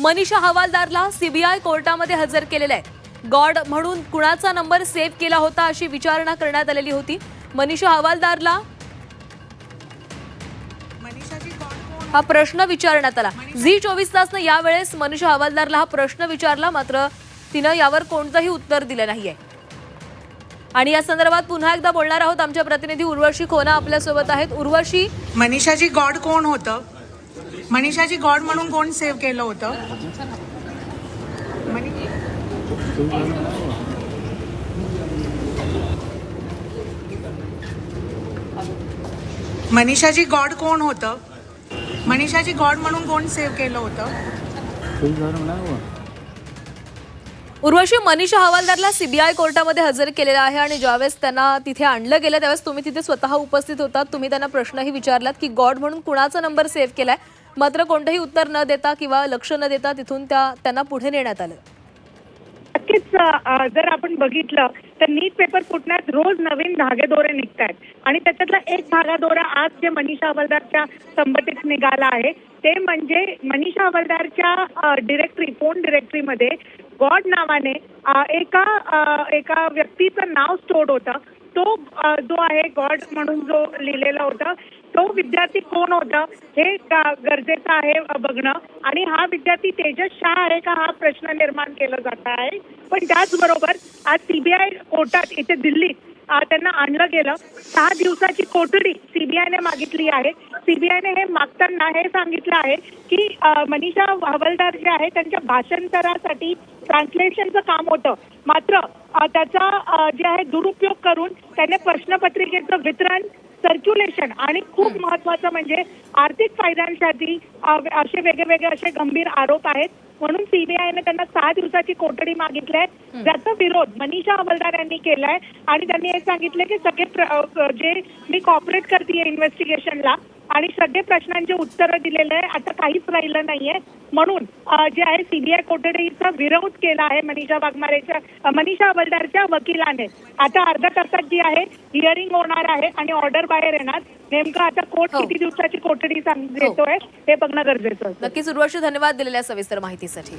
Manisha हवालदारला CBI कोर्टामध्ये हजर केलेलं आहे। गॉड म्हणून कुणाचा नंबर सेव्ह केला होता अशी विचारणा करण्यात आलेली होती। मनीषा हवालदारला हा प्रश्न विचारण्यात आला। झी 24 तासनं यावेळेस मनीषा हवालदारला हा प्रश्न विचारला, मात्र तिनं यावर कोणतंही उत्तर दिलं नाहीये। आणि या संदर्भात पुन्हा एकदा बोलणार आहोत। आमच्या प्रतिनिधी उर्वशी खोना आपल्या सोबत आहेत। उर्वशी, मनीषाजी गॉड कोण होतं? मनीषाजी गॉड म्हणून कोण सेव्ह केलं होतं? मनीषाजी गॉड कोण होतं? मनीषाजी गॉड म्हणून कोण सेव्ह केलं होतं? उर्वशी, मनीषा हवालदारला सीबीआय कोर्टामध्ये हजर केलेलं आहे आणि ज्यावेळेस त्यांना तिथे आणलं गेलं त्यावेळेस तुम्ही तिथे स्वतः उपस्थित होतात। तुम्ही त्यांना प्रश्नही विचारलात की गॉड म्हणून कुणाचा नंबर सेव्ह केलाय, मात्र कोणतेही उत्तर न देता किंवा लक्ष न देता तिथून त्यांना पुढे नेण्यात आलं। नक्कीच जर आपण बघितलं तर नीट पेपर फुटण्यात रोज नवीन धागेदोरे निघतात आणि त्याच्यातला एक धागादोरा आज जे मनीषा हवालदारच्या संबंधित निघाला आहे ते म्हणजे मनीषा हवालदारच्या फोन डिरेक्टरीमध्ये गॉड नावाने एका व्यक्तीचं नाव स्टोर्ड होतं। तो जो आहे गॉड म्हणून जो लिहिलेला होता तो विद्यार्थी कोण होता हे गरजेचं आहे बघणं, आणि हा विद्यार्थी तेजस शाह आहे का हा प्रश्न निर्माण केला जात आहे। पण त्याचबरोबर आज सीबीआय कोर्टात इथे दिल्लीत त्यांना आणलं गेलं। 6 दिवसाची कोठडी सीबीआयने मागितली आहे। सीबीआयने हे मागताना हे सांगितलं आहे की मनीषा हवालदार जे आहे त्यांच्या भाषांतरासाठी ट्रान्सलेशनचं काम होतं, मात्र त्याचा जे आहे दुरुपयोग करून त्याने प्रश्नपत्रिकेचं वितरण, सर्क्युलेशन आणि खूप महत्वाचं म्हणजे आर्थिक फायद्यांसाठी असे वेगवेगळे असे गंभीर आरोप आहेत। म्हणून सीबीआयने त्यांना 6 दिवसाची कोठडी मागितली आहे, ज्याचा विरोध मनीषा हवालदार यांनी केलाय आणि त्यांनी हे सांगितलं की सगळे जे मी कॉपरेट करते इन्व्हेस्टिगेशनला आणि सगळे प्रश्नांचे उत्तरं दिलेले आहे, आता काहीच राहिलं नाहीये, म्हणून जे आहे सीबीआय कोठडीचा विरोध केला आहे मनीषा हवालदारच्या वकिलाने। आता अर्ध्या तासात जी आहे हिअरिंग होणार आहे आणि ऑर्डर बाहेर येणार। नेमकं आता कोर्ट किती दिवसाची कोठडी देतोय हे बघणं गरजेचं आहे। नक्कीच उर्वशी, धन्यवाद दिलेल्या सविस्तर माहितीसाठी।